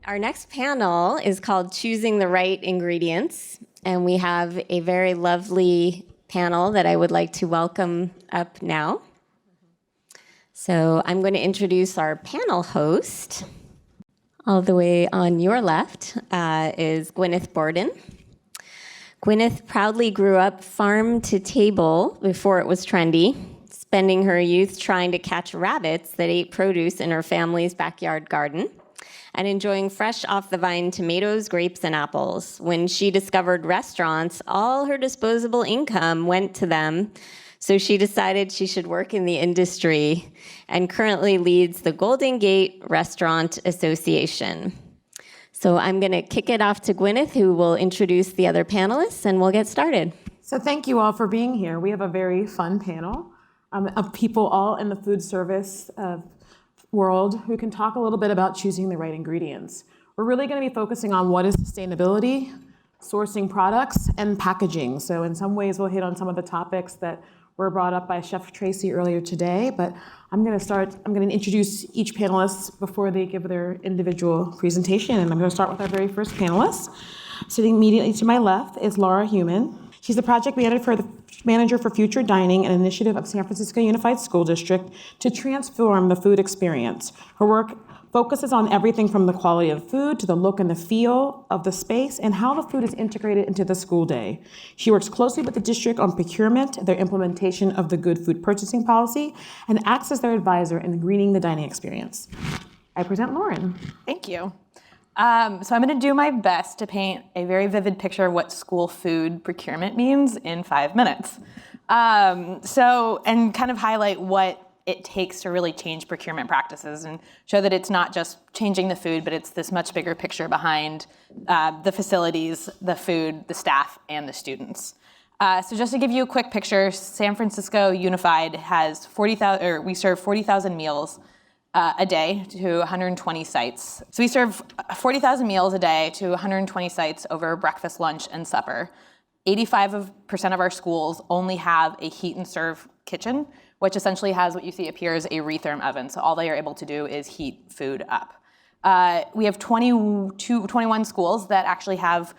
Our next panel is called Choosing the Right Ingredients, and we have a very lovely panel that I would like to welcome up now. So I'm going to introduce our panel host. All the way on your left is Gwyneth Borden. Gwyneth proudly grew up farm to table before it was trendy, spending her youth trying to catch rabbits that ate produce in her family's backyard garden, and enjoying fresh off the vine tomatoes, grapes, and apples. When she discovered restaurants, all her disposable income went to them, so she decided she should work in the industry and currently leads the Golden Gate Restaurant Association. So I'm going to kick it off to Gwyneth, who will introduce the other panelists, and we'll get started. So thank you all for being here. We have a very fun panel of people all in the food service world who can talk a little bit about choosing the right ingredients. We're really going to be focusing on what is sustainability, sourcing products, and packaging. So in some ways, we'll hit on some of the topics that were brought up by Chef Tracy earlier today, but I'm going to introduce each panelist before they give their individual presentation, and I'm going to start with our very first panelist. Sitting immediately to my left is Laura Heumann. She's the project manager for Future Dining, an initiative of San Francisco Unified School District to transform the food experience. Her work focuses on everything from the quality of food to the look and the feel of the space and how the food is integrated into the school day. She works closely with the district on procurement, their implementation of the good food purchasing policy, and acts as their advisor in greening the dining experience. I present Lauren. Thank you. So I'm going to do my best to paint a very vivid picture of what school food procurement means in 5 minutes. And kind of highlight what it takes to really change procurement practices and show that it's not just changing the food, but it's this much bigger picture behind the facilities, the food, the staff, and the students. So just to give you a quick picture, San Francisco Unified has we serve 40,000 meals a day to 120 sites. So we serve 40,000 meals a day to 120 sites over breakfast, lunch, and supper. 85% of our schools only have a heat and serve kitchen, which essentially has what you see up here as a retherm oven. So all they are able to do is heat food up. We have 21 schools that actually have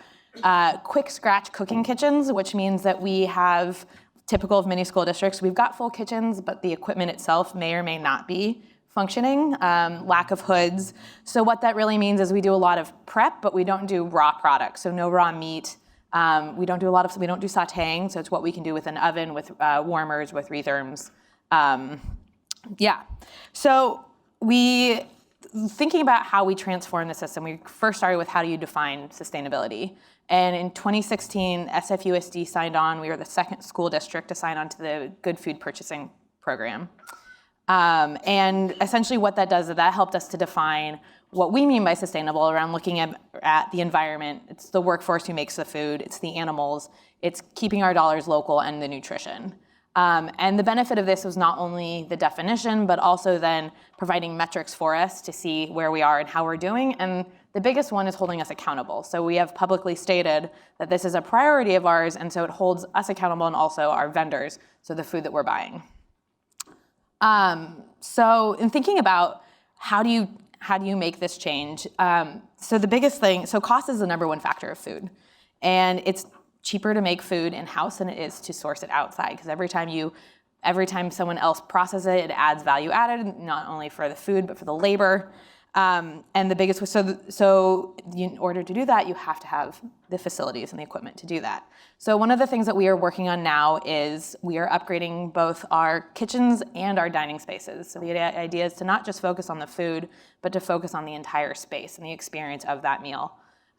quick scratch cooking kitchens, which means that we have, typical of many school districts, we've got full kitchens, but the equipment itself may or may not be functioning, lack of hoods. So what that really means is we do a lot of prep, but we don't do raw products. So no raw meat. We don't do sauteing. So it's what we can do with an oven, with warmers, with retherms. So thinking about how we transform the system, we first started with how do you define sustainability? And in 2016, SFUSD signed on. We were the second school district to sign on to the Good Food Purchasing Program. And essentially what that does is that helped us to define what we mean by sustainable around looking at the environment. It's the workforce who makes the food, it's the animals, it's keeping our dollars local, and the nutrition. And the benefit of this was not only the definition, but also then providing metrics for us to see where we are and how we're doing. And the biggest one is holding us accountable. So we have publicly stated that this is a priority of ours, and so it holds us accountable and also our vendors, so the food that we're buying. So in thinking about how do you make this change? So the biggest thing, so cost is the number one factor of food. And it's cheaper to make food in-house than it is to source it outside, because every time someone else processes it, it adds value added, not only for the food, but for the labor. And the biggest, so in order to do that, you have to have the facilities and the equipment to do that. So one of the things that we are working on now is we are upgrading both our kitchens and our dining spaces. So the idea is to not just focus on the food, but to focus on the entire space and the experience of that meal.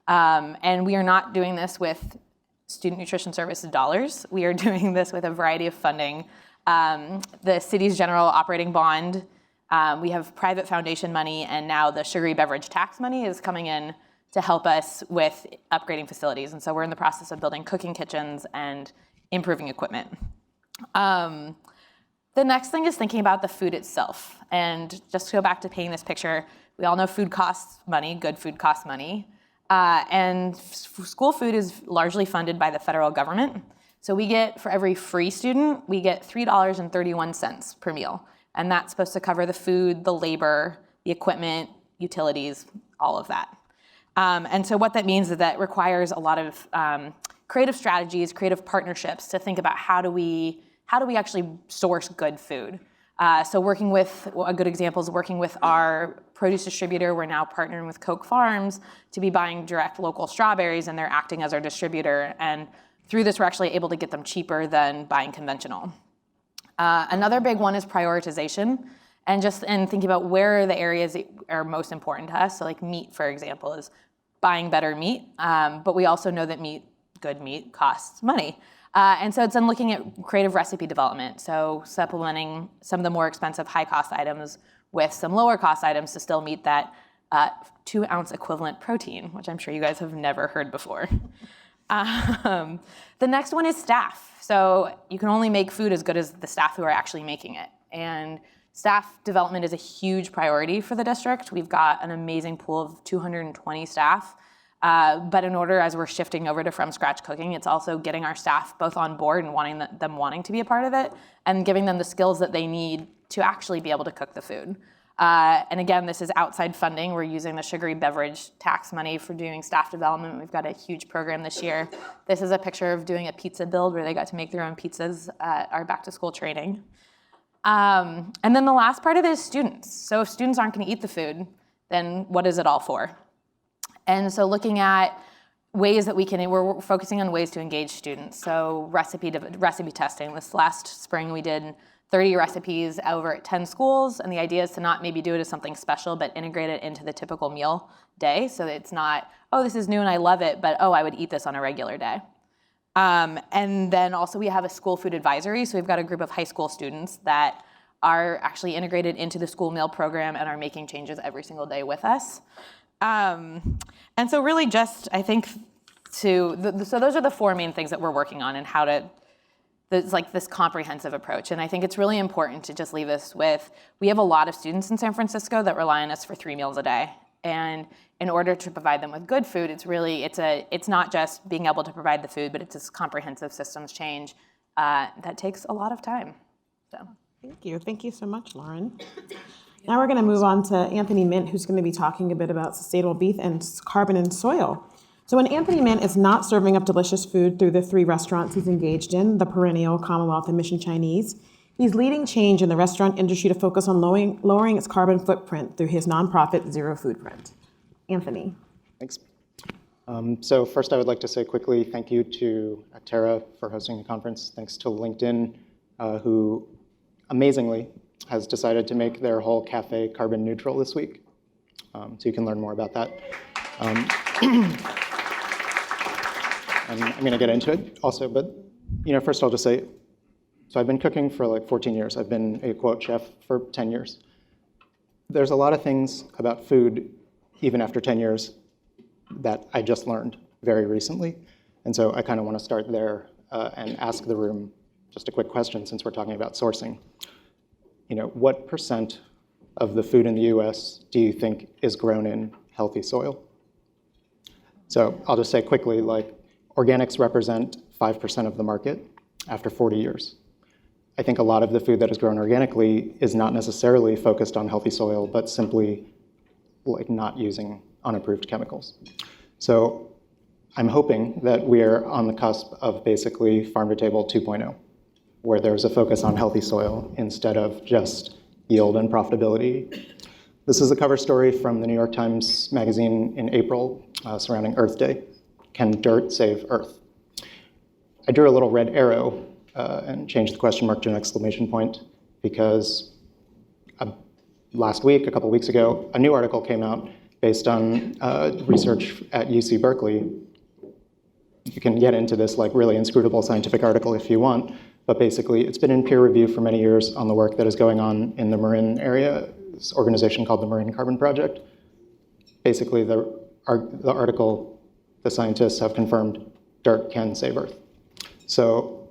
And we are not doing this with Student Nutrition Services dollars. We are doing this with a variety of funding. The city's general operating bond, we have private foundation money, and now the sugary beverage tax money is coming in to help us with upgrading facilities. And so we're in the process of building cooking kitchens and improving equipment. The next thing is thinking about the food itself. And just to go back to painting this picture, we all know food costs money, good food costs money. And school food is largely funded by the federal government. So we get, for every free student, we get $3.31 per meal. And that's supposed to cover the food, the labor, the equipment, utilities, all of that. And so what that means is that requires a lot of creative strategies, creative partnerships to think about how do we actually source good food. So working with, a good example is working with our produce distributor. We're now partnering with Coke Farms to be buying direct local strawberries, and they're acting as our distributor. And through this, we're actually able to get them cheaper than buying conventional. Another big one is prioritization, and thinking about where are the areas that are most important to us. So like meat, for example, is buying better meat, but we also know that good meat costs money. And so it's then looking at creative recipe development, so supplementing some of the more expensive high-cost items with some lower-cost items to still meet that 2-ounce equivalent protein, which I'm sure you guys have never heard before. The next one is staff. So you can only make food as good as the staff who are actually making it. And staff development is a huge priority for the district. We've got an amazing pool of 220 staff. But in order, as we're shifting over to from scratch cooking, it's also getting our staff both on board and wanting to be a part of it, and giving them the skills that they need to actually be able to cook the food. And again, this is outside funding. We're using the sugary beverage tax money for doing staff development. We've got a huge program this year. This is a picture of doing a pizza build where they got to make their own pizzas at our back to school training. And then the last part of it is students. So if students aren't going to eat the food, then what is it all for? And so looking at ways that we're focusing on ways to engage students. So recipe testing. This last spring we did 30 recipes over at 10 schools, and the idea is to not maybe do it as something special, but integrate it into the typical meal day, so that it's not, oh, this is new and I love it, but oh, I would eat this on a regular day. And then also we have a school food advisory, so we've got a group of high school students that are actually integrated into the school meal program and are making changes every single day with us. And so really just, I think, so those are the 4 main things that we're working on, and how to, it's like this comprehensive approach. And I think it's really important to just leave us with, we have a lot of students in San Francisco that rely on us for 3 meals a day. And in order to provide them with good food, it's not just being able to provide the food, but it's this comprehensive systems change that takes a lot of time. So. Thank you so much, Lauren. Now we're going to move on to Anthony Myint, who's going to be talking a bit about sustainable beef and carbon and soil. So when Anthony Myint is not serving up delicious food through the 3 restaurants he's engaged in, the Perennial, Commonwealth, and Mission Chinese, he's leading change in the restaurant industry to focus on lowering its carbon footprint through his nonprofit Zero Foodprint. Anthony. Thanks. So first I would like to say quickly thank you to Acterra for hosting the conference. Thanks to LinkedIn, who amazingly has decided to make their whole cafe carbon neutral this week. So you can learn more about that. And I'm going to get into it also, but first I'll just say, so I've been cooking for like 14 years. I've been a quote chef for 10 years. There's a lot of things about food, even after 10 years, that I just learned very recently. And so I kind of want to start there and ask the room just a quick question, since we're talking about sourcing. What % of the food in the US do you think is grown in healthy soil? So I'll just say quickly, organics represent 5% of the market after 40 years. I think a lot of the food that is grown organically is not necessarily focused on healthy soil, but simply not using unapproved chemicals. So I'm hoping that we're on the cusp of basically farm to table 2.0, where there's a focus on healthy soil instead of just yield and profitability. This is a cover story from the New York Times Magazine in April surrounding Earth Day. Can dirt save Earth? I drew a little red arrow and changed the question mark to an exclamation point because last week, a couple weeks ago, a new article came out based on research at UC Berkeley. You can get into this really inscrutable scientific article if you want, but basically it's been in peer review for many years on the work that is going on in the Marin area, this organization called the Marine Carbon Project. Basically the article, the scientists have confirmed dirt can save Earth. So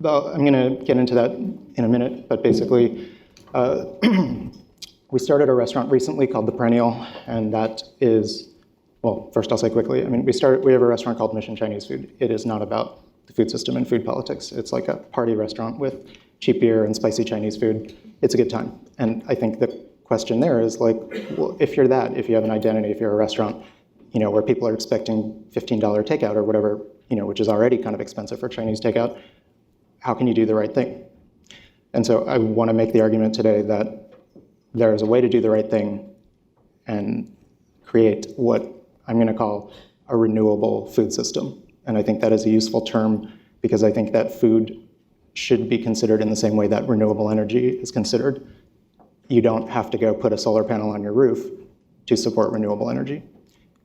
I'm going to get into that in a minute, but basically we started a restaurant recently called the Perennial, and that is, well, first I'll say quickly, we have a restaurant called Mission Chinese Food. It is not about the food system and food politics. It's like a party restaurant with cheap beer and spicy Chinese food. It's a good time. And I think the question there is well, if you're that, if you have an identity, if you're a restaurant, where people are expecting $15 takeout or whatever, which is already kind of expensive for Chinese takeout, how can you do the right thing? And so I want to make the argument today that there is a way to do the right thing and create what I'm going to call a renewable food system. And I think that is a useful term because I think that food should be considered in the same way that renewable energy is considered. You don't have to go put a solar panel on your roof to support renewable energy.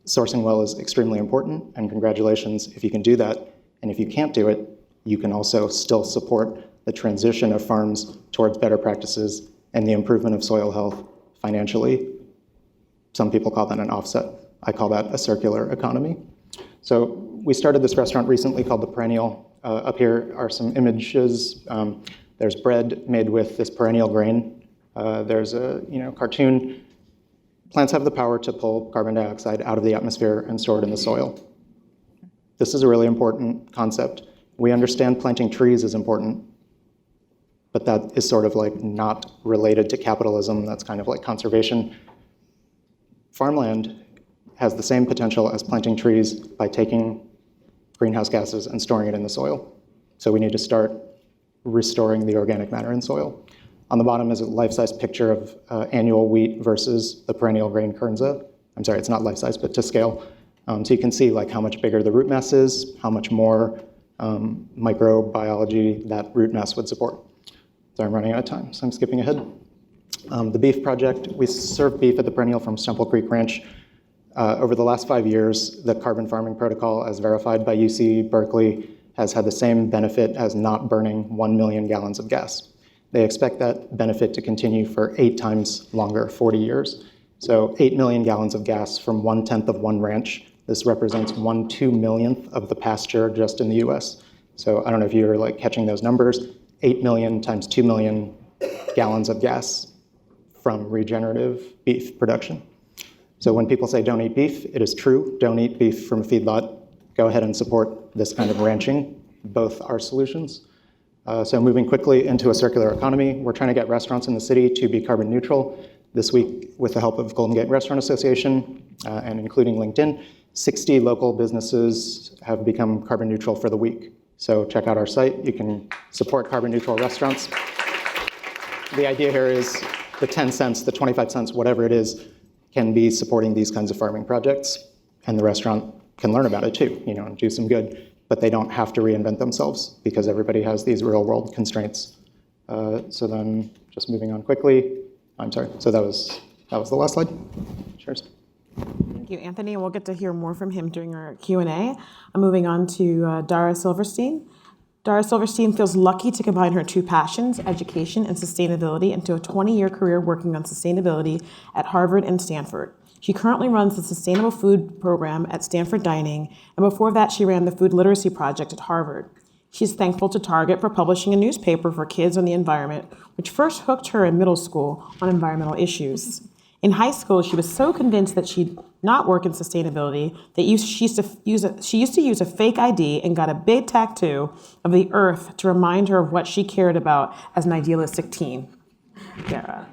Sourcing well is extremely important, and congratulations if you can do that. And if you can't do it, you can also still support the transition of farms towards better practices and the improvement of soil health financially. Some people call that an offset. I call that a circular economy. So we started this restaurant recently called the Perennial. Up here are some images. There's bread made with this perennial grain. There's a cartoon. Plants have the power to pull carbon dioxide out of the atmosphere and store it in the soil. This is a really important concept. We understand planting trees is important, but that is sort of like not related to capitalism. That's kind of like conservation. Farmland has the same potential as planting trees by taking greenhouse gases and storing it in the soil. So we need to start restoring the organic matter in soil. On the bottom is a life-size picture of annual wheat versus the perennial grain kernza. I'm sorry, it's not life-size, but to scale. So you can see like how much bigger the root mass is, how much more microbiology that root mass would support. So I'm running out of time, so I'm skipping ahead. The beef project, we serve beef at the Perennial from Stemple Creek Ranch. Over the last 5 years, the carbon farming protocol, as verified by UC Berkeley, has had the same benefit as not burning 1 million gallons of gas. They expect that benefit to continue for 8 times longer, 40 years. So 8 million gallons of gas from 1/10 of one ranch. This represents 1/2 millionth of the pasture just in the US. So I don't know if you're like catching those numbers. 8 million times 2 million gallons of gas from regenerative beef production. So when people say don't eat beef, it is true. Don't eat beef from a feedlot. Go ahead and support this kind of ranching. Both are solutions. So moving quickly into a circular economy, we're trying to get restaurants in the city to be carbon neutral. This week, with the help of Golden Gate Restaurant Association and including LinkedIn, 60 local businesses have become carbon neutral for the week. So check out our site. You can support carbon neutral restaurants. The idea here is the 10 cents, the 25 cents, whatever it is, can be supporting these kinds of farming projects. And the restaurant can learn about it too, and do some good. But they don't have to reinvent themselves because everybody has these real world constraints. So then just moving on quickly. I'm sorry, so that was the last slide. Cheers. Thank you, Anthony. We'll get to hear more from him during our Q&A. I'm moving on to Dara Silverstein. Dara Silverstein feels lucky to combine her two passions, education and sustainability, into a 20-year career working on sustainability at Harvard and Stanford. She currently runs the Sustainable Food Program at Stanford Dining, and before that she ran the Food Literacy Project at Harvard. She's thankful to Target for publishing a newspaper for kids on the environment, which first hooked her in middle school on environmental issues. In high school, she was so convinced that she'd not work in sustainability that she used to use a fake ID and got a big tattoo of the earth to remind her of what she cared about as an idealistic teen. Dara.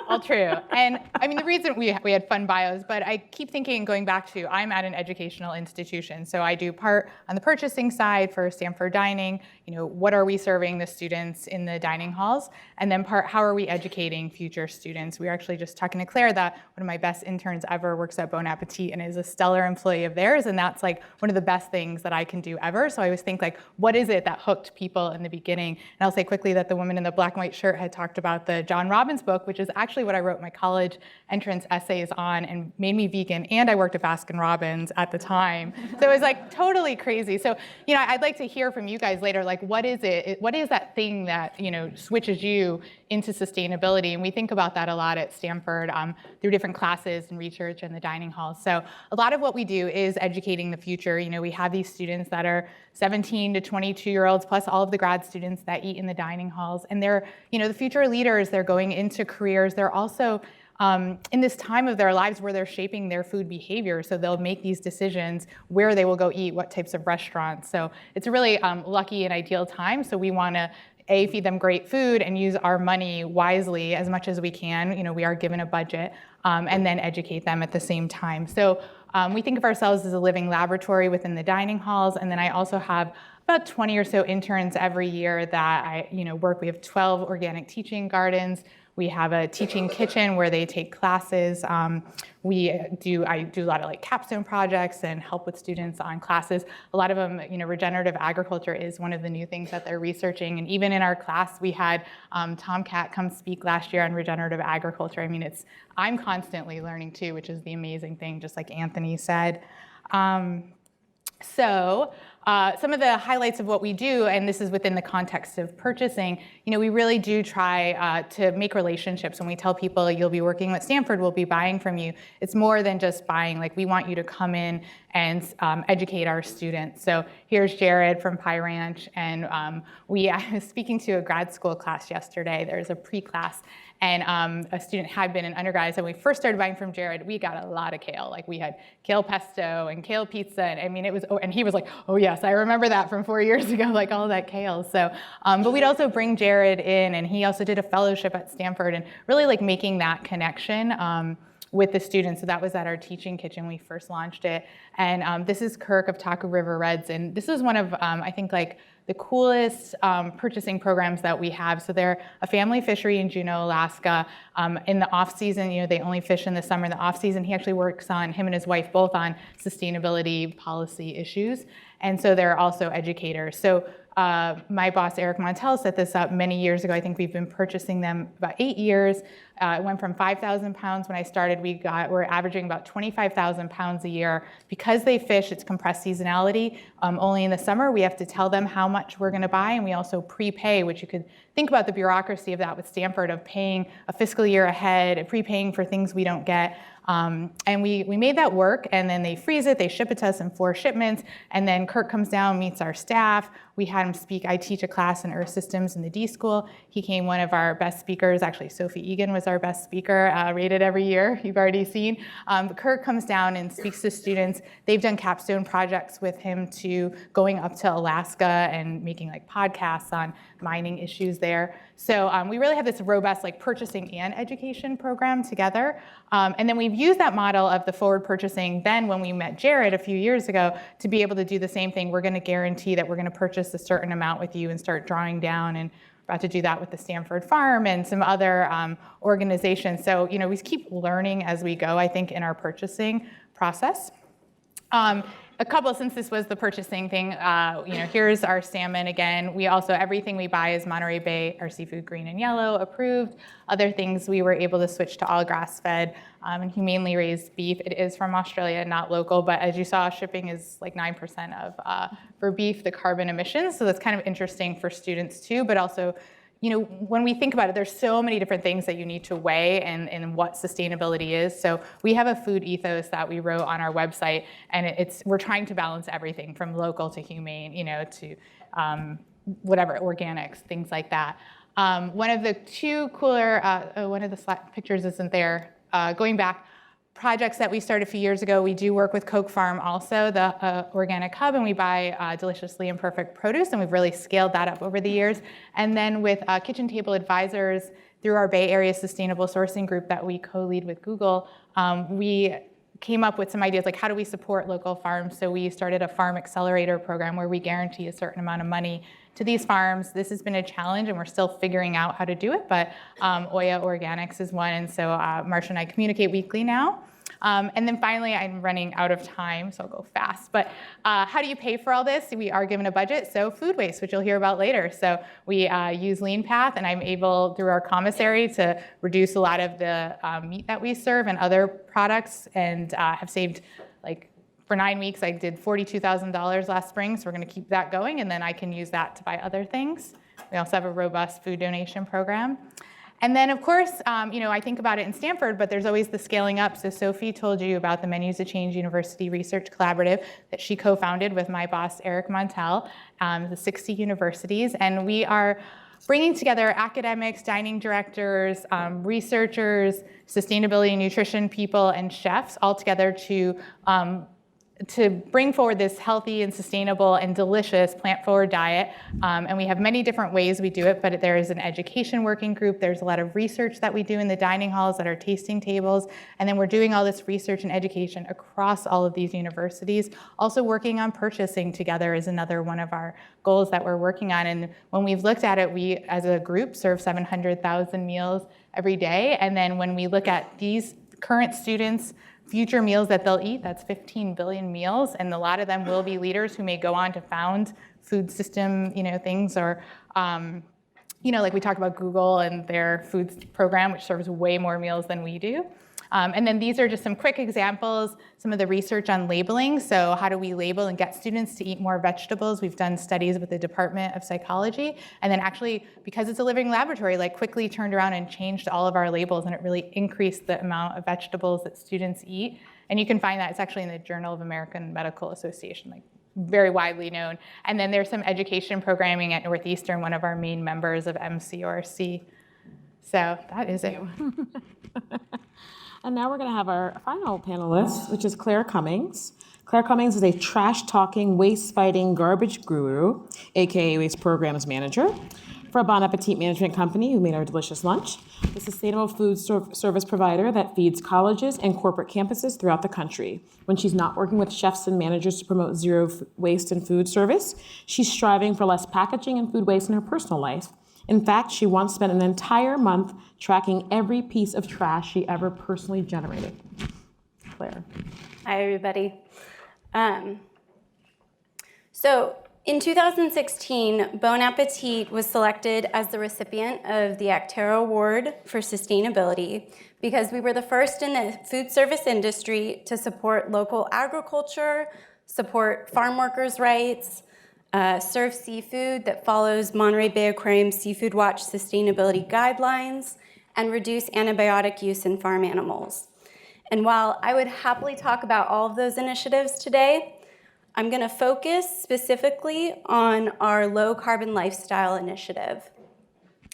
All true. And I mean, the reason we had fun bios, but I keep thinking, going back to, I'm at an educational institution. So I do part on the purchasing side for Stanford Dining, what are we serving the students in the dining halls? And then part, how are we educating future students? We were actually just talking to Claire that one of my best interns ever works at Bon Appetit and is a stellar employee of theirs. And that's like one of the best things that I can do ever. So I always think like, what is it that hooked people in the beginning? And I'll say quickly that the woman in the black and white shirt had talked about the John Robbins book, which is actually what I wrote my college entrance essays on and made me vegan. And I worked at Baskin Robbins at the time. So it was like totally crazy. So, I'd like to hear from you guys later, like, what is it? What is that thing that, switches you into sustainability? And we think about that a lot at Stanford through different classes and research in the dining halls. So a lot of what we do is educating the future. We have these students that are 17 to 22-year-olds, plus all of the grad students that eat in the dining halls. And they're, the future leaders, they're going into careers. They're also in this time of their lives where they're shaping their food behavior. So they'll make these decisions where they will go eat, what types of restaurants. So it's a really lucky and ideal time. So we want to feed them great food and use our money wisely as much as we can. We are given a budget, and then educate them at the same time. So we think of ourselves as a living laboratory within the dining halls. And then I also have about 20 or so interns every year that I work. We have 12 organic teaching gardens. We have a teaching kitchen where they take classes. I do a lot of like capstone projects and help with students on classes. A lot of them, regenerative agriculture is one of the new things that they're researching. And even in our class, we had Tomcat come speak last year on regenerative agriculture. I mean, I'm constantly learning too, which is the amazing thing, just like Anthony said. Some of the highlights of what we do, and this is within the context of purchasing, we really do try to make relationships. When we tell people you'll be working with Stanford, we'll be buying from you, it's more than just buying. Like, we want you to come in and educate our students. So here's Jared from Pie Ranch, and I was speaking to a grad school class yesterday. There's a pre-class, and a student had been in undergrad. So when we first started buying from Jared, we got a lot of kale. Like, we had kale pesto and kale pizza, and I mean, and he was like, oh yes, I remember that from 4 years ago, like all that kale. So, but we'd also bring Jared in, and he also did a fellowship at Stanford, and really like making that connection with the students. So that was at our teaching kitchen. We first launched it. And this is Kirk of Taco River Reds. And this is one of, I think, like the coolest purchasing programs that we have. So they're a family fishery in Juneau, Alaska. In the off season, they only fish in the summer. In the off season, he actually works on, him and his wife, both on sustainability policy issues. And so they're also educators. So my boss, Eric Montel, set this up many years ago. I think we've been purchasing them about 8 years. It went from 5,000 pounds when I started. We're averaging about 25,000 pounds a year. Because they fish, it's compressed seasonality. Only in the summer, we have to tell them how much we're gonna buy, and we also prepay, which you could think about the bureaucracy of that with Stanford, of paying a fiscal year ahead, and prepaying for things we don't get. And we made that work, and then they freeze it, they ship it to us in 4 shipments, and then Kirk comes down, meets our staff. We had him speak. I teach a class in Earth Systems in the D School. He came one of our best speakers. Actually, Sophie Egan was our best speaker, rated every year, you've already seen. Kirk comes down and speaks to students. They've done capstone projects with him to going up to Alaska and making like podcasts on mining issues there. So we really have this robust like purchasing and education program together. And then we've used that model of the forward purchasing then when we met Jared a few years ago to be able to do the same thing. We're gonna guarantee that we're gonna purchase a certain amount with you and start drawing down, and we're about to do that with the Stanford Farm and some other organizations. So we keep learning as we go, I think, in our purchasing process. A couple, since this was the purchasing thing, here's our salmon again. We also, everything we buy is Monterey Bay, our seafood green and yellow approved. Other things we were able to switch to all grass-fed and humanely raised beef. It is from Australia, not local, but as you saw, shipping is like 9% of, for beef, the carbon emissions. So that's kind of interesting for students too, but also, when we think about it, there's so many different things that you need to weigh and what sustainability is. So we have a food ethos that we wrote on our website, and we're trying to balance everything from local to humane, to whatever, organics, things like that. One of the two cooler, one of the pictures isn't there, going back, projects that we started a few years ago, we do work with Coke Farm also, the organic hub, and we buy deliciously imperfect produce, and we've really scaled that up over the years. And then with Kitchen Table Advisors, through our Bay Area Sustainable Sourcing Group that we co-lead with Google, we came up with some ideas like how do we support local farms. So we started a farm accelerator program where we guarantee a certain amount of money to these farms. This has been a challenge, and we're still figuring out how to do it, but Oya Organics is one, and so Marsha and I communicate weekly now. And then finally, I'm running out of time, so I'll go fast. But how do you pay for all this? We are given a budget, so food waste, which you'll hear about later. So we use Lean Path, and I'm able, through our commissary, to reduce a lot of the meat that we serve and other products, and have saved, like, for 9 weeks, I did $42,000 last spring, so we're gonna keep that going, and then I can use that to buy other things. We also have a robust food donation program. And then, of course, I think about it in Stanford, but there's always the scaling up. So Sophie told you about the Menus to Change University Research Collaborative that she co-founded with my boss, Eric Montel, the 60 universities. And we are bringing together academics, dining directors, researchers, sustainability and nutrition people, and chefs all together to to bring forward this healthy and sustainable and delicious plant-forward diet. And we have many different ways we do it, but there is an education working group. There's a lot of research that we do in the dining halls at our tasting tables. And then we're doing all this research and education across all of these universities. Also working on purchasing together is another one of our goals that we're working on. And when we've looked at it, we as a group serve 700,000 meals every day. And then when we look at these current students' future meals that they'll eat, that's 15 billion meals, and a lot of them will be leaders who may go on to found food system, things, or, like we talked about Google and their food program, which serves way more meals than we do. And then these are just some quick examples, some of the research on labeling. So how do we label and get students to eat more vegetables? We've done studies with the Department of Psychology. And then actually, because it's a living laboratory, quickly turned around and changed all of our labels, and it really increased the amount of vegetables that students eat. And you can find that, it's actually in the Journal of American Medical Association, very widely known. And then there's some education programming at Northeastern, one of our main members of MCRC. So that is it. And now we're going to have our final panelist, which is Claire Cummings. Claire Cummings is a trash-talking, waste-fighting garbage guru, aka Waste Programs Manager, for Bon Appétit Management Company, who made our delicious lunch, a sustainable food service provider that feeds colleges and corporate campuses throughout the country. When she's not working with chefs and managers to promote zero waste in food service, she's striving for less packaging and food waste in her personal life. In fact, she once spent an entire month tracking every piece of trash she ever personally generated. Claire. Hi, everybody. So in 2016, Bon Appetit was selected as the recipient of the Acterra Award for Sustainability because we were the first in the food service industry to support local agriculture, support farm workers' rights, serve seafood that follows Monterey Bay Aquarium Seafood Watch sustainability guidelines, and reduce antibiotic use in farm animals. And while I would happily talk about all of those initiatives today, I'm going to focus specifically on our low carbon lifestyle initiative.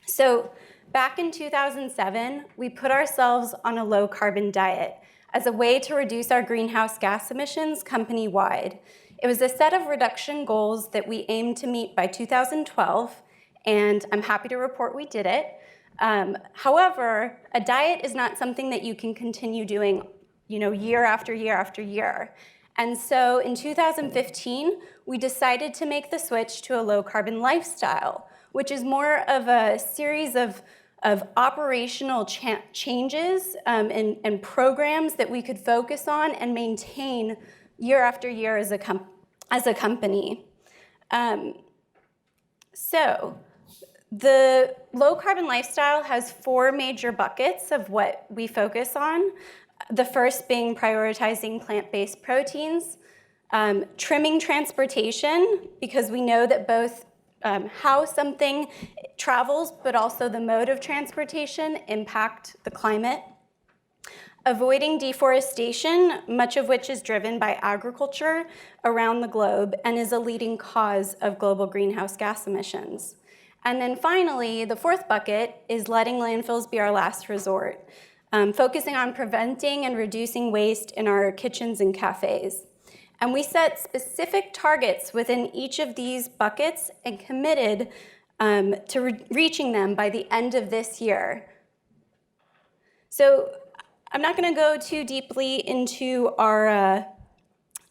So back in 2007, we put ourselves on a low carbon diet as a way to reduce our greenhouse gas emissions company-wide. It was a set of reduction goals that we aimed to meet by 2012, and I'm happy to report we did it. However, a diet is not something that you can continue doing, year after year after year. And so in 2015, we decided to make the switch to a low carbon lifestyle, which is more of a series of operational changes and programs that we could focus on and maintain year after year as a company. So the low carbon lifestyle has 4 major buckets of what we focus on. The first being prioritizing plant-based proteins, trimming transportation, because we know that both how something travels, but also the mode of transportation impact the climate. Avoiding deforestation, much of which is driven by agriculture around the globe and is a leading cause of global greenhouse gas emissions. And then finally, the 4th bucket is letting landfills be our last resort, focusing on preventing and reducing waste in our kitchens and cafes. And we set specific targets within each of these buckets and committed to reaching them by the end of this year. So I'm not going to go too deeply into our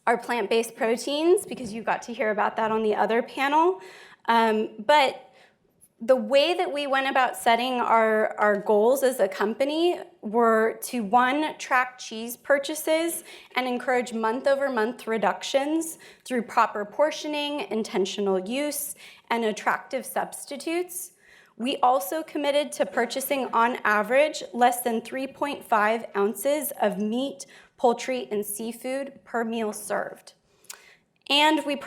plant-based proteins because you got to hear about that on the other panel. But the way that we went about setting our goals as a company were to, 1, track cheese purchases and encourage month-over-month reductions through proper portioning, intentional use, and attractive substitutes. We also committed to purchasing, on average, less than 3.5 ounces of meat, poultry, and seafood per meal served. And we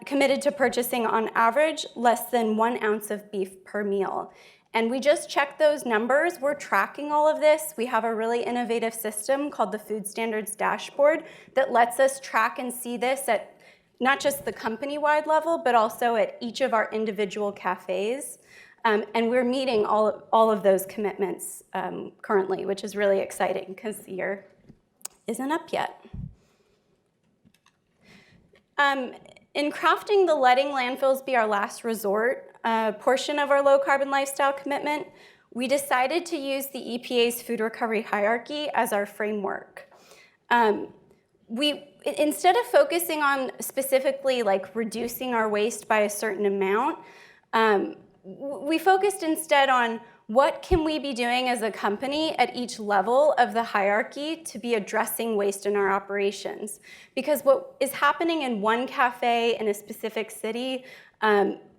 committed to purchasing, on average, less than 1 ounce of beef per meal. And we just checked those numbers. We're tracking all of this. We have a really innovative system called the Food Standards Dashboard that lets us track and see this at not just the company-wide level, but also at each of our individual cafes. And we're meeting all of those commitments currently, which is really exciting because the year isn't up yet. In crafting the letting landfills be our last resort portion of our low carbon lifestyle commitment, we decided to use the EPA's food recovery hierarchy as our framework. Instead of focusing on specifically like reducing our waste by a certain amount, we focused instead on what can we be doing as a company at each level of the hierarchy to be addressing waste in our operations. Because what is happening in one cafe in a specific city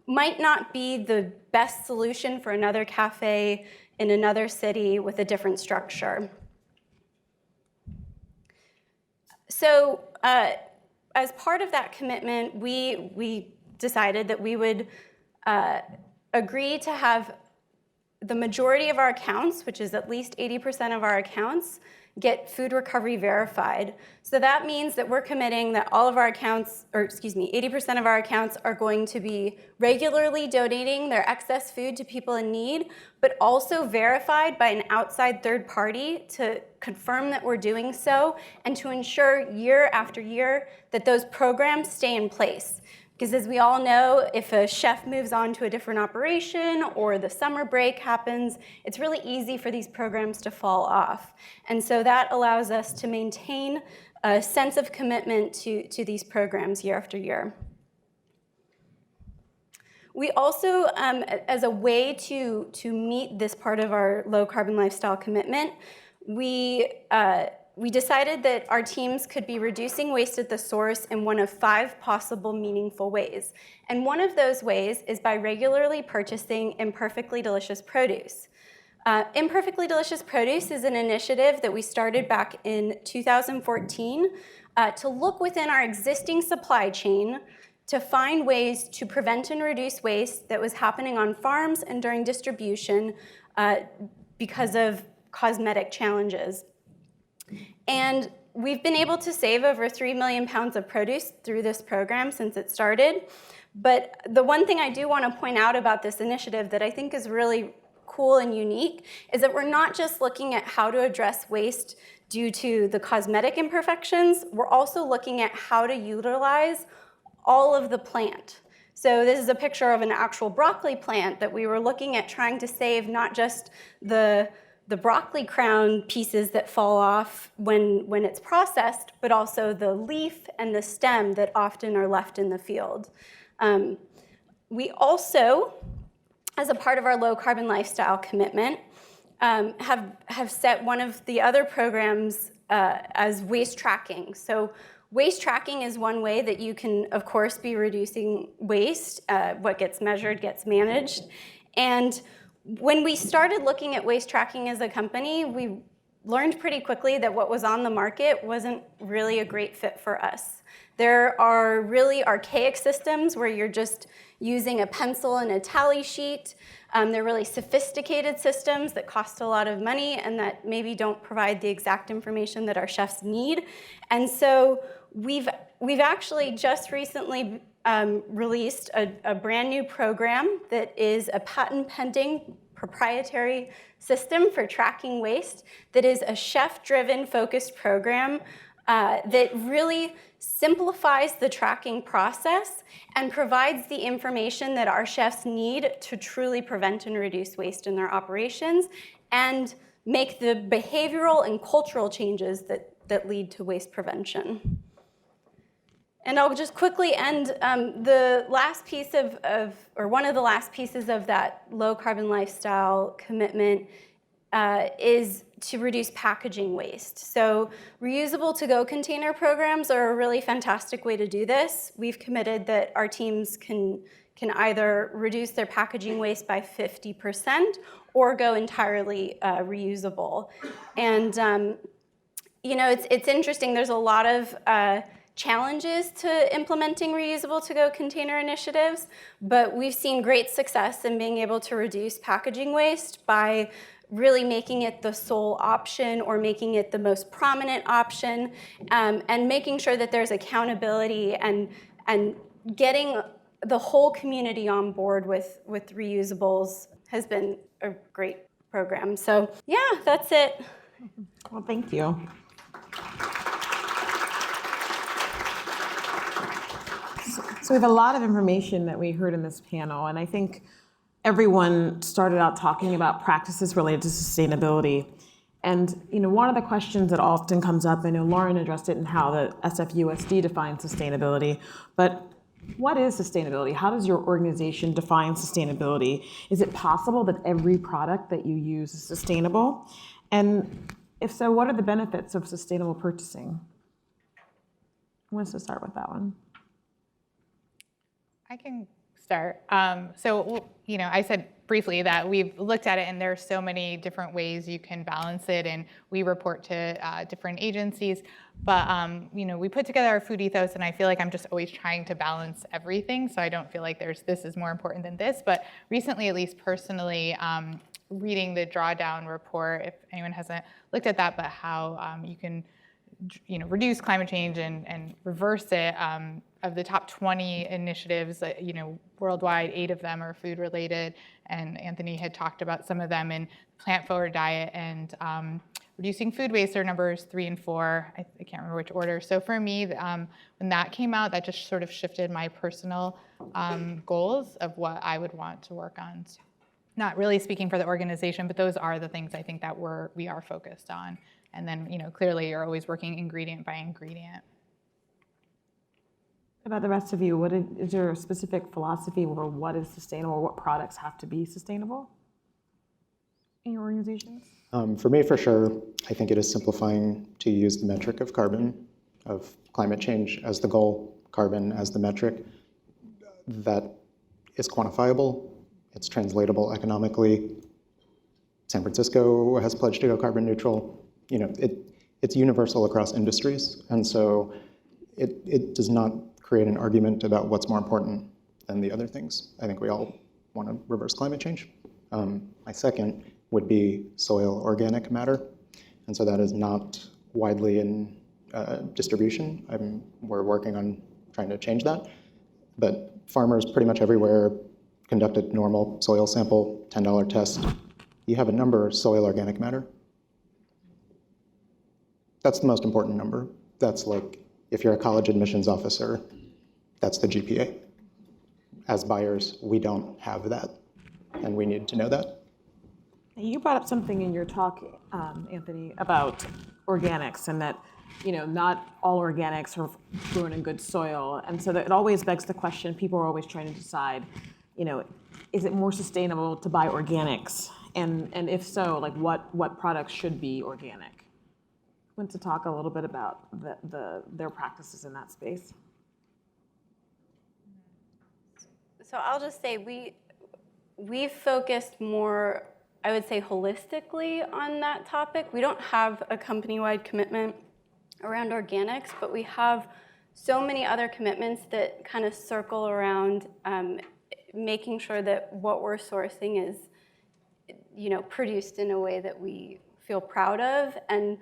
might not be the best solution for another cafe in another city with a different structure. So as part of that commitment, we decided that we would agree to have the majority of our accounts, which is at least 80% of our accounts, get food recovery verified. So that means that we're committing that all of our accounts, 80% of our accounts are going to be regularly donating their excess food to people in need, but also verified by an outside third party to confirm that we're doing so and to ensure year after year that those programs stay in place. Because as we all know, if a chef moves on to a different operation or the summer break happens, it's really easy for these programs to fall off. And so that allows us to maintain a sense of commitment to these programs year after year. We also, as a way to meet this part of our low carbon lifestyle commitment, we decided that our teams could be reducing waste at the source in one of 5 possible meaningful ways. And one of those ways is by regularly purchasing imperfectly delicious produce. Imperfectly delicious produce is an initiative that we started back in 2014 to look within our existing supply chain to find ways to prevent and reduce waste that was happening on farms and during distribution because of cosmetic challenges. And we've been able to save over 3 million pounds of produce through this program since it started. But the one thing I do want to point out about this initiative that I think is really cool and unique is that we're not just looking at how to address waste due to the cosmetic imperfections, we're also looking at how to utilize all of the plant. So this is a picture of an actual broccoli plant that we were looking at trying to save not just the broccoli crown pieces that fall off when it's processed, but also the leaf and the stem that often are left in the field. We also, as a part of our low carbon lifestyle commitment, have set one of the other programs as waste tracking. So waste tracking is one way that you can, of course, be reducing waste. What gets measured gets managed. And when we started looking at waste tracking as a company, we learned pretty quickly that what was on the market wasn't really a great fit for us. There are really archaic systems where you're just using a pencil and a tally sheet. They're really sophisticated systems that cost a lot of money and that maybe don't provide the exact information that our chefs need. And so we've actually just recently released a brand new program that is a patent pending proprietary system for tracking waste that is a chef-driven focused program that really simplifies the tracking process and provides the information that our chefs need to truly prevent and reduce waste in their operations and make the behavioral and cultural changes that lead to waste prevention. And I'll just quickly end. The last piece or one of the last pieces of that low carbon lifestyle commitment is to reduce packaging waste. So reusable to-go container programs are a really fantastic way to do this. We've committed that our teams can either reduce their packaging waste by 50% or go entirely reusable. And it's interesting. There's a lot of challenges to implementing reusable to-go container initiatives, but we've seen great success in being able to reduce packaging waste by really making it the sole option or making it the most prominent option, and making sure that there's accountability and getting the whole community on board with reusables has been a great program. So yeah, that's it. Well, thank you. So we have a lot of information that we heard in this panel, and I think everyone started out talking about practices related to sustainability. And one of the questions that often comes up, I know Lauren addressed it in how the SFUSD defines sustainability, but what is sustainability? How does your organization define sustainability? Is it possible that every product that you use is sustainable? And if so, what are the benefits of sustainable purchasing? Who wants to start with that one? I can start. So, I said briefly that we've looked at it, and there are so many different ways you can balance it, and we report to different agencies. But, we put together our food ethos, and I feel like I'm just always trying to balance everything, so I don't feel like this is more important than this. But recently, at least personally, reading the drawdown report, if anyone hasn't looked at that, but how you can reduce climate change and reverse it. Of the top 20 initiatives, worldwide, 8 of them are food related, and Anthony had talked about some of them in plant forward diet and reducing food waste are numbers 3 and 4. I can't remember which order. So for me, when that came out, that just sort of shifted my personal goals of what I would want to work on. Not really speaking for the organization, but those are the things I think that we are focused on. And then, clearly you're always working ingredient by ingredient. About the rest of you, is there a specific philosophy over what is sustainable, or what products have to be sustainable in your organizations? For me, for sure, I think it is simplifying to use the metric of carbon, of climate change as the goal, carbon as the metric. That is quantifiable, it's translatable economically. San Francisco has pledged to go carbon neutral. It's universal across industries, and so it does not create an argument about what's more important than the other things. I think we all want to reverse climate change. My second would be soil organic matter, and so that is not widely in distribution. We're working on trying to change that, but farmers pretty much everywhere conduct a normal soil sample, $10 test. You have a number, soil organic matter. That's the most important number. That's like, if you're a college admissions officer, that's the GPA. As buyers, we don't have that, and we need to know that. You brought up something in your talk, Anthony, about organics, and that not all organics are grown in good soil, and so that it always begs the question. People are always trying to decide, is it more sustainable to buy organics, and if so, like what products should be organic? I want to talk a little bit about their practices in that space. So I'll just say we focused more, I would say, holistically on that topic. We don't have a company-wide commitment around organics, but we have so many other commitments that kind of circle around making sure that what we're sourcing is, produced in a way that we feel proud of. And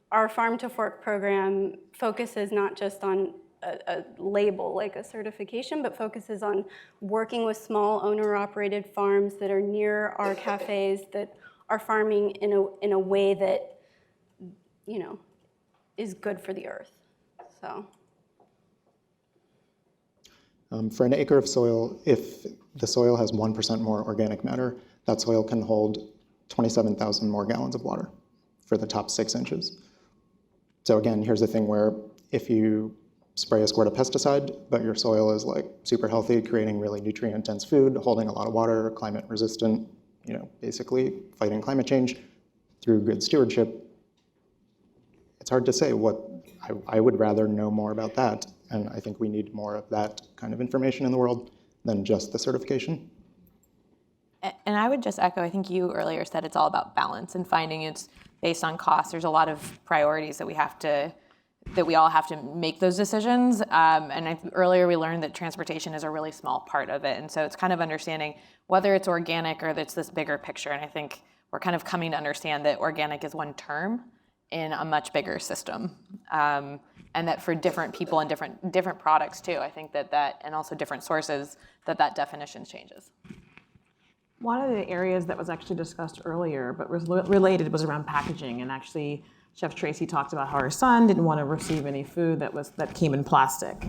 our Farm to Fork program focuses not just on a label, like a certification, but focuses on working with small owner-operated farms that are near our cafes, that are farming in a way that, is good for the earth. So. For an acre of soil, if the soil has 1% more organic matter, that soil can hold 27,000 more gallons of water for the top 6 inches. So again, here's the thing where if you spray a squirt of pesticide, but your soil is like super healthy, creating really nutrient-dense food, holding a lot of water, climate resistant, basically fighting climate change through good stewardship, it's hard to say what, I would rather know more about that. And I think we need more of that kind of information in the world than just the certification. And I would just echo, I think you earlier said it's all about balance and finding it's based on cost. There's a lot of priorities that we all have to make those decisions. And earlier we learned that transportation is a really small part of it. And so it's kind of understanding whether it's organic or it's this bigger picture. And I think we're kind of coming to understand that organic is one term in a much bigger system. And that for different people and different products too, I think that and also different sources, that definition changes. One of the areas that was actually discussed earlier, but was related, was around packaging. And actually, Chef Tracy talked about how her son didn't want to receive any food that came in plastic.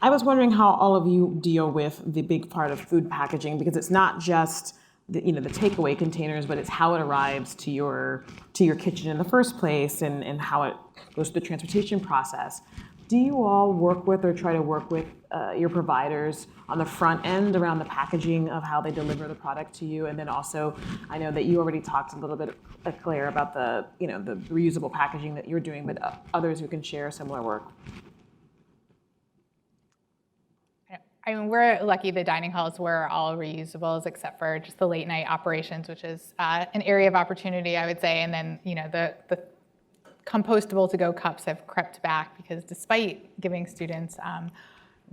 I was wondering how all of you deal with the big part of food packaging, because it's not just the takeaway containers, but it's how it arrives to your kitchen in the first place, and how it goes through the transportation process. Do you all work with or try to work with your providers on the front end around the packaging of how they deliver the product to you? And then also, I know that you already talked a little bit, Claire, about the reusable packaging that you're doing, but others who can share similar work. I mean, we're lucky the dining halls were all reusables except for just the late night operations, which is an area of opportunity, I would say. And then, the compostable to-go cups have crept back because despite giving students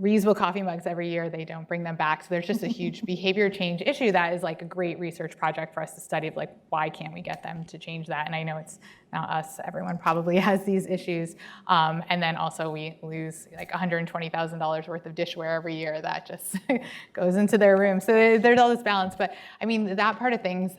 reusable coffee mugs every year, they don't bring them back. So there's just a huge behavior change issue that is like a great research project for us to study of like, why can't we get them to change that? And I know it's not us, everyone probably has these issues. And then also we lose like $120,000 worth of dishware every year that just goes into their room. So there's all this balance. But I mean, that part of things,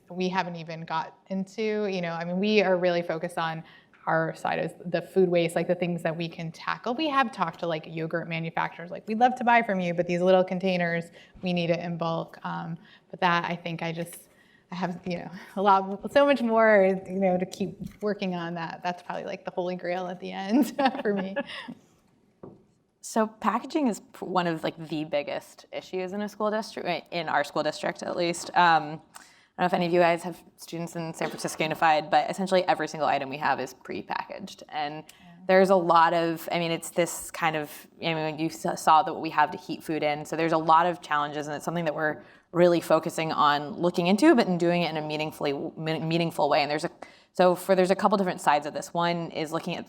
we haven't even got into, I mean, we are really focused on our side is the food waste, like the things that we can tackle. We have talked to like yogurt manufacturers, like we'd love to buy from you, but these little containers, we need it in bulk. But that I think I have, so much more, to keep working on that. That's probably like the holy grail at the end for me. So packaging is one of like the biggest issues in a school district, in our school district at least. I don't know if any of you guys have students in San Francisco Unified, but essentially every single item we have is pre-packaged. And there's a lot of, it's this kind of, you saw that we have to heat food in. So there's a lot of challenges, and it's something that we're really focusing on looking into, but in doing it in a meaningful way. And there's a couple different sides of this. One is looking at,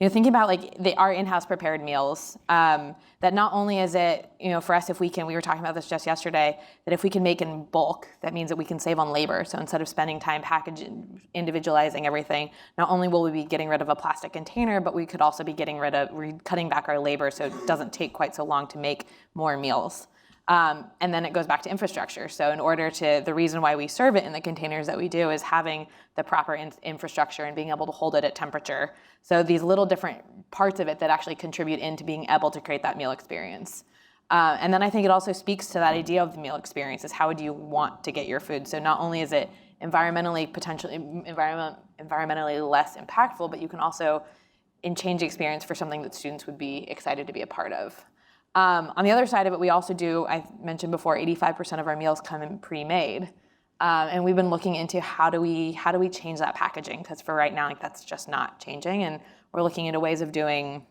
thinking about like our in-house prepared meals, that not only is it, for us, we were talking about this just yesterday, that if we can make in bulk, that means that we can save on labor. So instead of spending time packaging, individualizing everything, not only will we be getting rid of a plastic container, but we could also be cutting back our labor so it doesn't take quite so long to make more meals. And then it goes back to infrastructure. So the reason why we serve it in the containers that we do is having the proper infrastructure and being able to hold it at temperature. So these little different parts of it that actually contribute into being able to create that meal experience. And then I think it also speaks to that idea of the meal experience is how would you want to get your food? So not only is it environmentally less impactful, but you can also change the experience for something that students would be excited to be a part of. On the other side of it, we also do, I mentioned before, 85% of our meals come in pre-made. And we've been looking into how do we change that packaging? Because for right now, that's just not changing. And we're looking into ways of doing,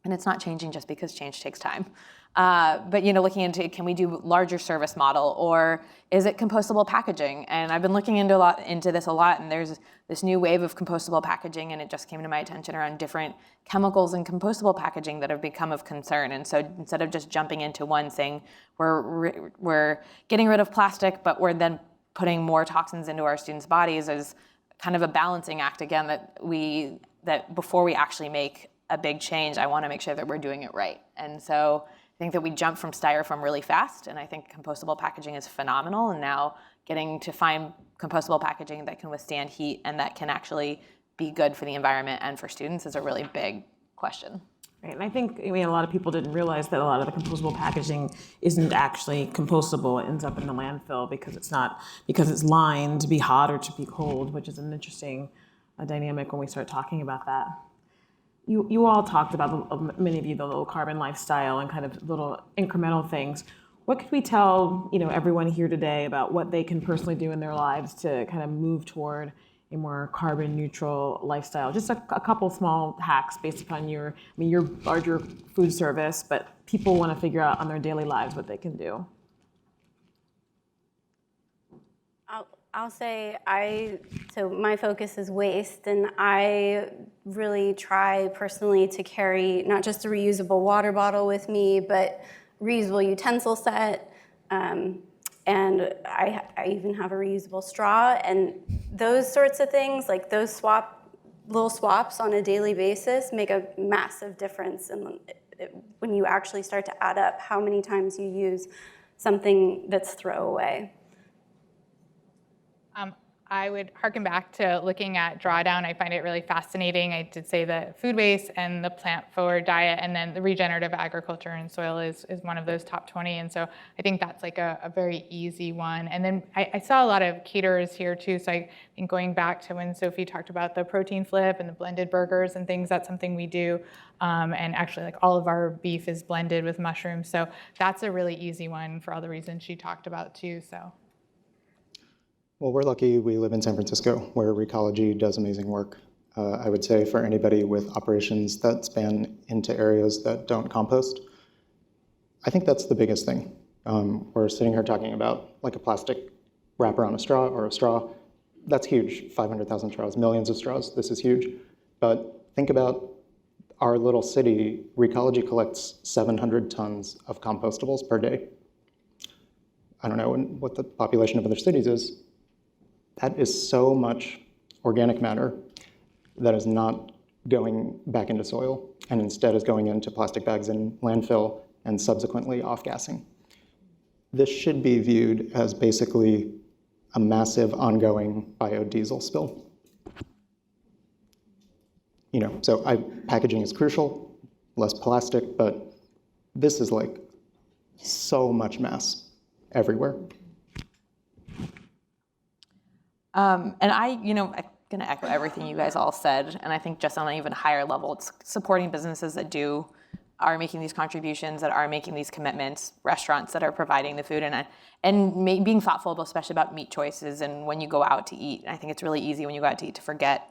and it's not changing just because change takes time. But looking into, can we do larger service model, or is it compostable packaging? And I've been looking into this a lot, and there's this new wave of compostable packaging, and it just came to my attention around different chemicals in compostable packaging that have become of concern. And so instead of just jumping into one saying we're getting rid of plastic, but we're then putting more toxins into our students' bodies, is kind of a balancing act again that before we actually make a big change, I want to make sure that we're doing it right. And so I think that we jumped from styrofoam really fast, and I think compostable packaging is phenomenal. And now getting to find compostable packaging that can withstand heat and that can actually be good for the environment and for students is a really big question. Right, and I think a lot of people didn't realize that a lot of the compostable packaging isn't actually compostable. It ends up in the landfill because it's lined to be hot or to be cold, which is an interesting dynamic when we start talking about that. You all talked about, many of you, the low carbon lifestyle and kind of little incremental things. What could we tell everyone here today about what they can personally do in their lives to kind of move toward a more carbon neutral lifestyle? Just a couple small hacks based upon your larger food service, but people want to figure out on their daily lives what they can do. I'll say so my focus is waste, and I really try personally to carry not just a reusable water bottle with me, but reusable utensil set, and I even have a reusable straw, and those sorts of things, like those little swaps on a daily basis make a massive difference when you actually start to add up how many times you use something that's throwaway. I would harken back to looking at Drawdown. I find it really fascinating. I did say the food waste and the plant-forward diet, and then the regenerative agriculture and soil is one of those top 20. And so I think that's like a very easy one. And then I saw a lot of caterers here too. So I think going back to when Sophie talked about the protein flip and the blended burgers and things, that's something we do. And actually, like all of our beef is blended with mushrooms. So that's a really easy one for all the reasons she talked about too. So. Well, we're lucky we live in San Francisco, where Recology does amazing work. I would say for anybody with operations that span into areas that don't compost, I think that's the biggest thing. We're sitting here talking about like a plastic wrapper on a straw or a straw. That's huge, 500,000 straws, millions of straws, this is huge. But think about our little city, Recology collects 700 tons of compostables per day. I don't know what the population of other cities is. That is so much organic matter that is not going back into soil and instead is going into plastic bags in landfill and subsequently off-gassing. This should be viewed as basically a massive ongoing biodiesel spill. So packaging is crucial, less plastic, but this is like so much mass everywhere. And I'm going to echo everything you guys all said. And I think just on an even higher level, it's supporting businesses that are making these contributions, that are making these commitments, restaurants that are providing the food, and being thoughtful, especially about meat choices and when you go out to eat. I think it's really easy when you go out to eat to forget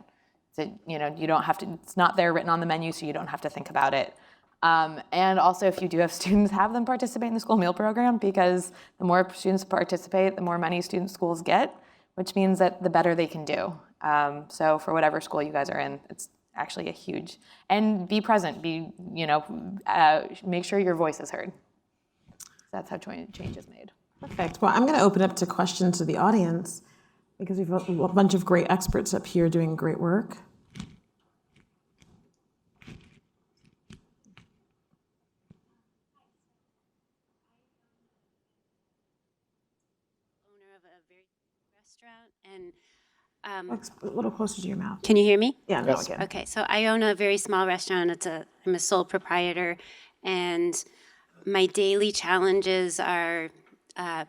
that you don't have to. It's not there written on the menu, so you don't have to think about it. And also, if you do have students, have them participate in the school meal program, because the more students participate, the more money schools get, which means that the better they can do. So for whatever school you guys are in, it's actually a huge, and be present, make sure your voice is heard. That's how change is made. Perfect. Well, I'm going to open up to questions to the audience, because we've got a bunch of great experts up here doing great work. Owner of a very restaurant, and A little closer to your mouth. can you hear me? Yeah, no, Yes. again. Okay, so I own a very small restaurant. I'm a sole proprietor, and my daily challenges are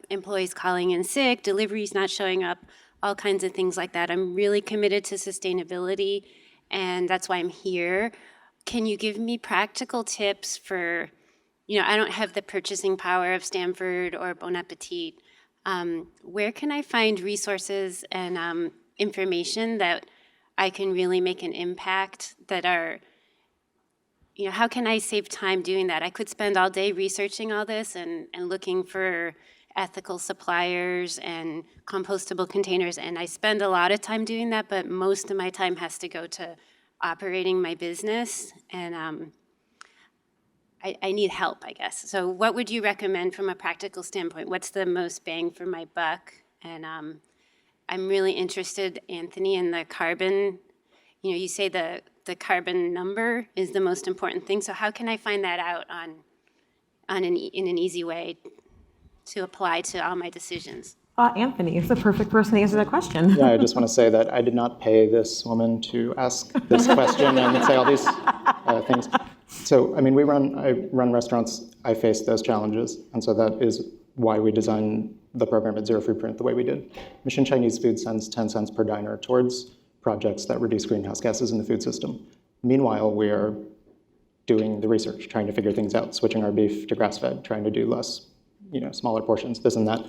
employees calling in sick, deliveries not showing up, all kinds of things like that. I'm really committed to sustainability, and that's why I'm here. Can you give me practical tips for, I don't have the purchasing power of Stanford or Bon Appetit. Where can I find resources and information that I can really make an impact that are, how can I save time doing that? I could spend all day researching all this and looking for ethical suppliers and compostable containers, and I spend a lot of time doing that, but most of my time has to go to operating my business, and I need help, I guess. So what would you recommend from a practical standpoint? What's the most bang for my buck? And I'm really interested, Anthony, in the carbon. You say the carbon number is the most important thing. So how can I find that out in an easy way to apply to all my decisions? Anthony is the perfect person to answer that question. Yeah, I just want to say that I did not pay this woman to ask this question and say all these things. So, I run restaurants, I face those challenges, and so that is why we designed the program at Zero Foodprint the way we did. Mission Chinese Food sends 10 cents per diner towards projects that reduce greenhouse gases in the food system. Meanwhile, we are doing the research, trying to figure things out, switching our beef to grass-fed, trying to do less, smaller portions, this and that.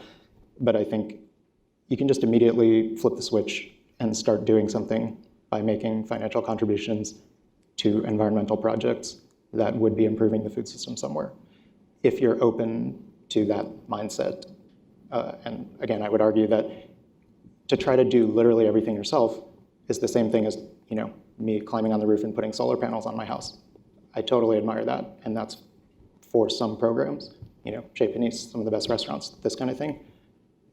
But I think you can just immediately flip the switch and start doing something by making financial contributions to environmental projects that would be improving the food system somewhere, if you're open to that mindset. And again, I would argue that to try to do literally everything yourself is the same thing as me climbing on the roof and putting solar panels on my house. I totally admire that, and that's for some programs, Chez Panisse, some of the best restaurants, this kind of thing.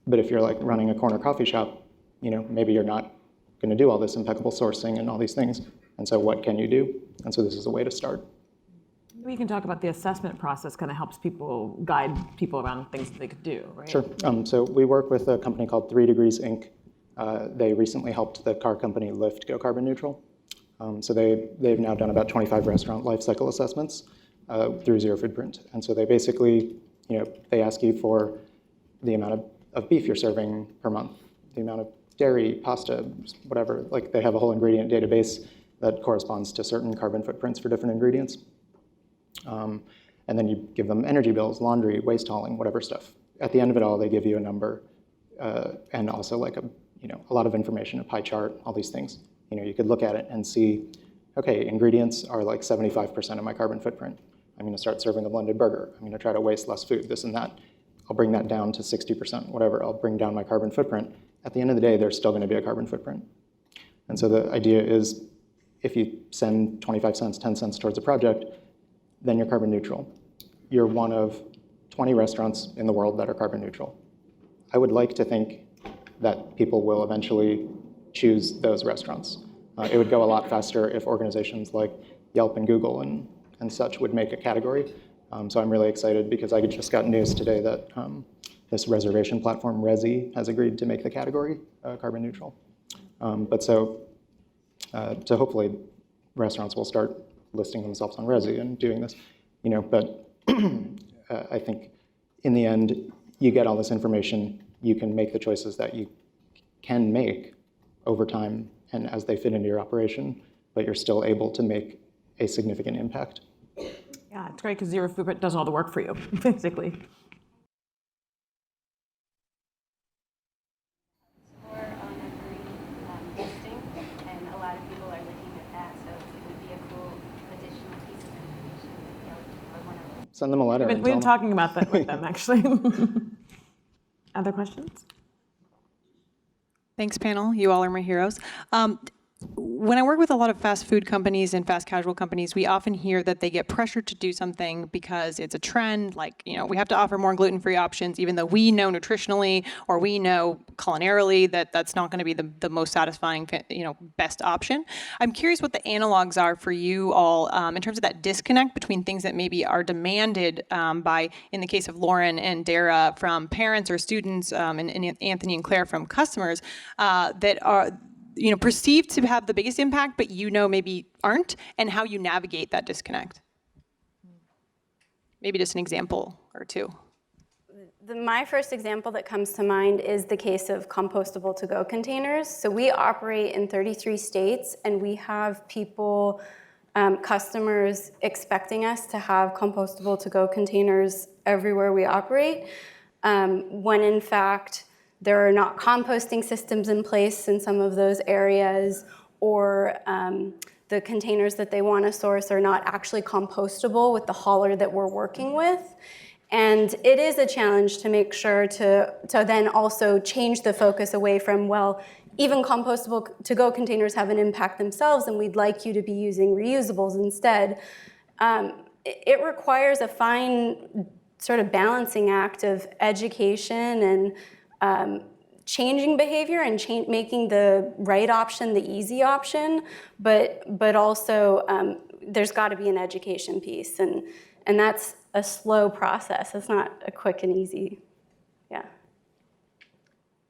But if you're like running a corner coffee shop, maybe you're not going to do all this impeccable sourcing and all these things. And so what can you do? And so this is a way to start. We can talk about the assessment process, kind of helps guide people around things that they could do, right? Sure. So we work with a company called 3 Degrees Inc. They recently helped the car company Lyft go carbon neutral. So they've now done about 25 restaurant life cycle assessments through Zero Foodprint. And so they basically, they ask you for the amount of beef you're serving per month, the amount of dairy, pasta, whatever. Like they have a whole ingredient database that corresponds to certain carbon footprints for different ingredients. And then you give them energy bills, laundry, waste hauling, whatever stuff. At the end of it all, they give you a number and also like a lot of information, a pie chart, all these things. You could look at it and see, okay, ingredients are like 75% of my carbon footprint. I'm going to start serving a blended burger. I'm going to try to waste less food, this and that. I'll bring that down to 60%, whatever. I'll bring down my carbon footprint. At the end of the day, there's still going to be a carbon footprint. And so the idea is if you send 25 cents, 10 cents towards a project, then you're carbon neutral. You're one of 20 restaurants in the world that are carbon neutral. I would like to think that people will eventually choose those restaurants. It would go a lot faster if organizations like Yelp and Google and such would make a category. So I'm really excited because I just got news today that this reservation platform, Resi, has agreed to make the category carbon neutral. So hopefully restaurants will start listing themselves on Resi and doing this, but I think in the end, you get all this information, you can make the choices that you can make over time and as they fit into your operation, but you're still able to make a significant impact. Yeah, it's great because Zero Foodprint does all the work for you, basically. Or on a green listing, and a lot of people are looking at that, so it would be a cool additional piece of information for one of them. Send them a letter. We've been talking about that with them, actually. Other questions? Thanks, panel. You all are my heroes. When I work with a lot of fast food companies and fast casual companies, we often hear that they get pressured to do something because it's a trend, like, we have to offer more gluten-free options, even though we know nutritionally or we know culinarily that that's not going to be the most satisfying, best option. I'm curious what the analogs are for you all in terms of that disconnect between things that maybe are demanded by, in the case of Lauren and Dara, from parents or students, and Anthony and Claire from customers that are perceived to have the biggest impact, but maybe aren't, and how you navigate that disconnect. Maybe just an example or two. My first example that comes to mind is the case of compostable to-go containers. So we operate in 33 states, and we have people, customers expecting us to have compostable to-go containers everywhere we operate, when in fact, there are not composting systems in place in some of those areas, or the containers that they want to source are not actually compostable with the hauler that we're working with. And it is a challenge to make sure to then also change the focus away from, well, even compostable to-go containers have an impact themselves, and we'd like you to be using reusables instead. It requires a fine sort of balancing act of education and changing behavior and making the right option the easy option, but also there's got to be an education piece, and that's a slow process. It's not a quick and easy. Yeah.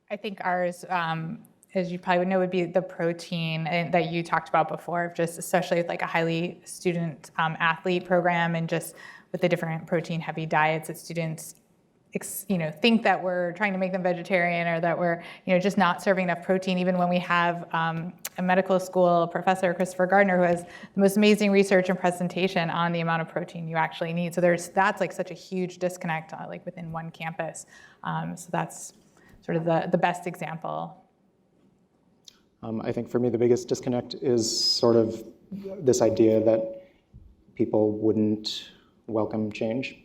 I think ours, as you probably would know, would be the protein that you talked about before, just especially with like a highly student athlete program, and just with the different protein-heavy diets that students think that we're trying to make them vegetarian, or that we're just not serving enough protein, even when we have a medical school professor, Christopher Gardner, who has the most amazing research and presentation on the amount of protein you actually need. So that's like such a huge disconnect like within one campus. So that's sort of the best example. I think for me, the biggest disconnect is sort of this idea that people wouldn't welcome change.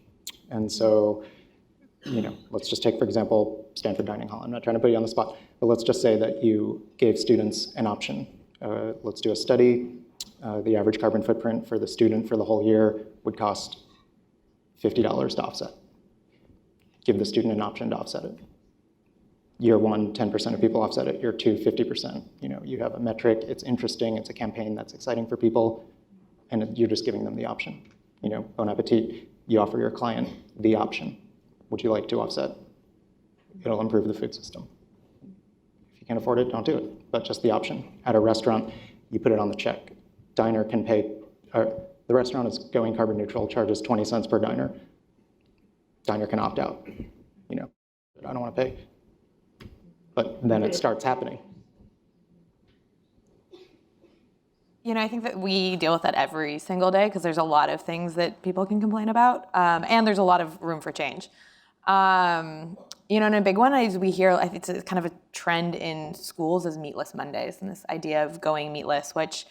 And so let's just take, for example, Stanford Dining Hall. I'm not trying to put you on the spot, but let's just say that you gave students an option. Let's do a study. The average carbon footprint for the student for the whole year would cost $50 to offset. Give the student an option to offset it. Year one, 10% of people offset it. Year two, 50%. You have a metric, it's interesting, it's a campaign that's exciting for people, and you're just giving them the option. Bon appetit, you offer your client the option. Would you like to offset? It'll improve the food system. If you you can't afford it, don't do it. But just the option. At a restaurant, you put it on the check. Diner can pay, the restaurant is going carbon neutral, charges 20 cents per diner. Diner can opt out. You know, I don't want to pay. But then it starts happening. You know, I think that we deal with that every single day because there's a lot of things that people can complain about, and there's a lot of room for change. You know, and a big one is we hear, I think it's kind of a trend in schools is meatless Mondays and this idea of going meatless, which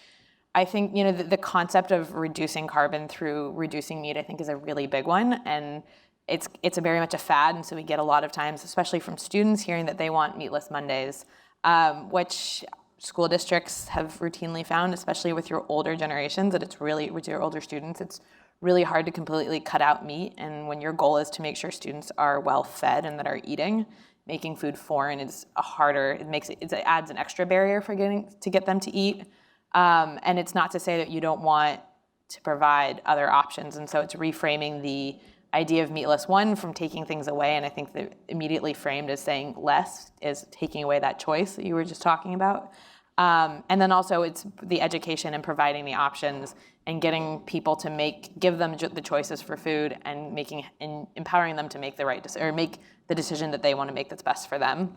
I think, you know, the concept of reducing carbon through reducing meat, I think is a really big one. And it's a very much a fad. And so we get a lot of times, especially from students, hearing that they want meatless Mondays, which school districts have routinely found, especially with your older generations, that it's really, with your older students, it's really hard to completely cut out meat. And when your goal is to make sure students are well fed and that are eating, making food foreign is a harder, it adds an extra barrier for get them to eat. And it's not to say that you don't want to provide other options. And so it's reframing the idea of meatless, one, from taking things away. And I think that immediately framed as saying less is taking away that choice that you were just talking about. And then also it's the education and providing the options and getting people to give them the choices for food and empowering them to make the right decision, or make the decision that they want to make that's best for them.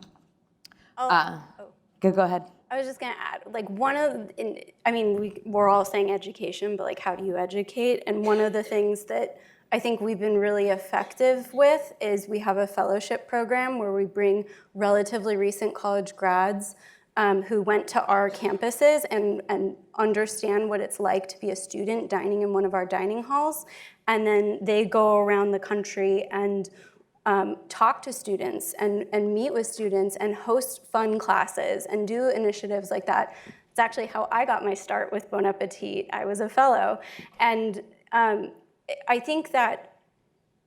Go ahead. I was just gonna add, like we're all saying education, but like how do you educate? And one of the things that I think we've been really effective with is we have a fellowship program where we bring relatively recent college grads who went to our campuses and understand what it's like to be a student dining in one of our dining halls. And then they go around the country and talk to students and meet with students and host fun classes and do initiatives like that. It's actually how I got my start with Bon Appetit. I was a fellow. And I think that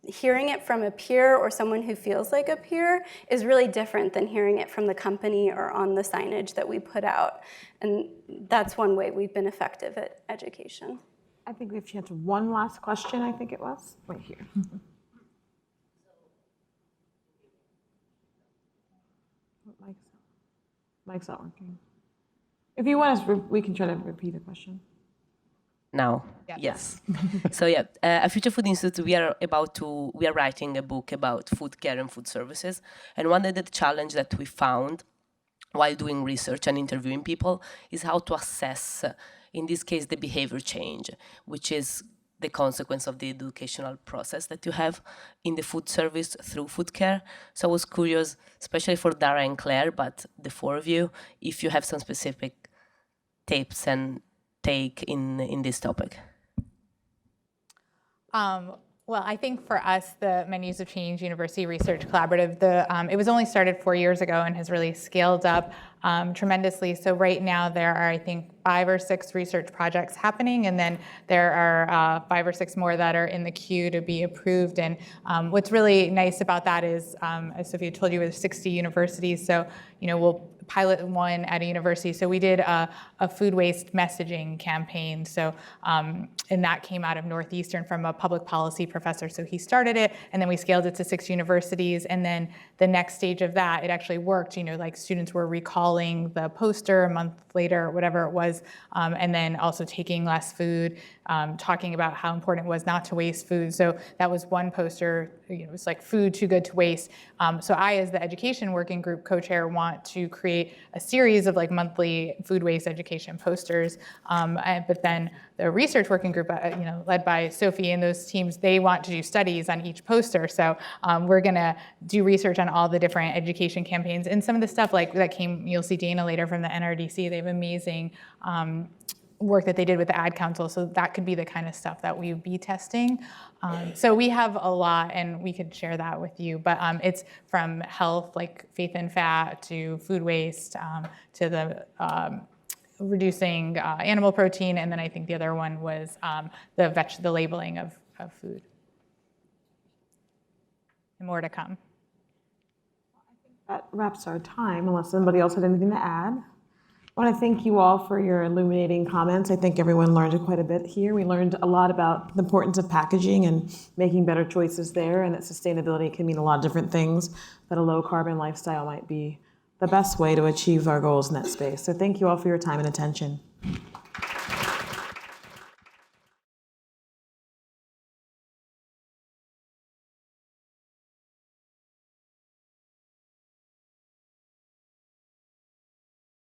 hearing it from a peer or someone who feels like a peer is really different than hearing it from the company or on the signage that we put out. And that's one way we've been effective at education. I think we have chance for one last question, I think it was, right here. Mic's not working. If you want us, we can try to repeat the question. Now, yes. So yeah, at Future Food Institute, we are writing a book about food care and food services. And one of the challenges that we found while doing research and interviewing people is how to assess, in this case, the behavior change, which is the consequence of the educational process that you have in the food service through food care. So I was curious, especially for Dara and Claire, but the four of you, if you have some specific tips and take in this topic. Well, I think for us, the Menus of Change University Research Collaborative, it was only started 4 years ago and has really scaled up tremendously. So right now there are, I think, 5 or 6 research projects happening, and then there are 5 or 6 more that are in the queue to be approved. And what's really nice about that is, as Sophia told you, with 60 universities, so we'll pilot one at a university. So we did a food waste messaging campaign. So, and that came out of Northeastern from a public policy professor. So he started it, and then we scaled it to 6 universities. And then the next stage of that, it actually worked. Like students were recalling the poster a month later, whatever it was, and then also taking less food, talking about how important it was not to waste food. So that was one poster. It was like food too good to waste. So I, as the education working group co-chair, want to create a series of like monthly food waste education posters. But then the research working group, led by Sophie and those teams, they want to do studies on each poster. So we're gonna do research on all the different education campaigns and some of the stuff like that came. You'll see Dana later from the NRDC. They have amazing work that they did with the Ad Council, so that could be the kind of stuff that we would be testing. So we have a lot, and we could share that with you, but it's from health, like faith and fat, to food waste, to the reducing animal protein, and then I think the other one was the labeling of food. And more to come. That wraps our time, unless somebody else had anything to add. I want to thank you all for your illuminating comments. I think everyone learned quite a bit here. We learned a lot about the importance of packaging and making better choices there, and that sustainability can mean a lot of different things, that a low carbon lifestyle might be the best way to achieve our goals in that space. So thank you all for your time and attention.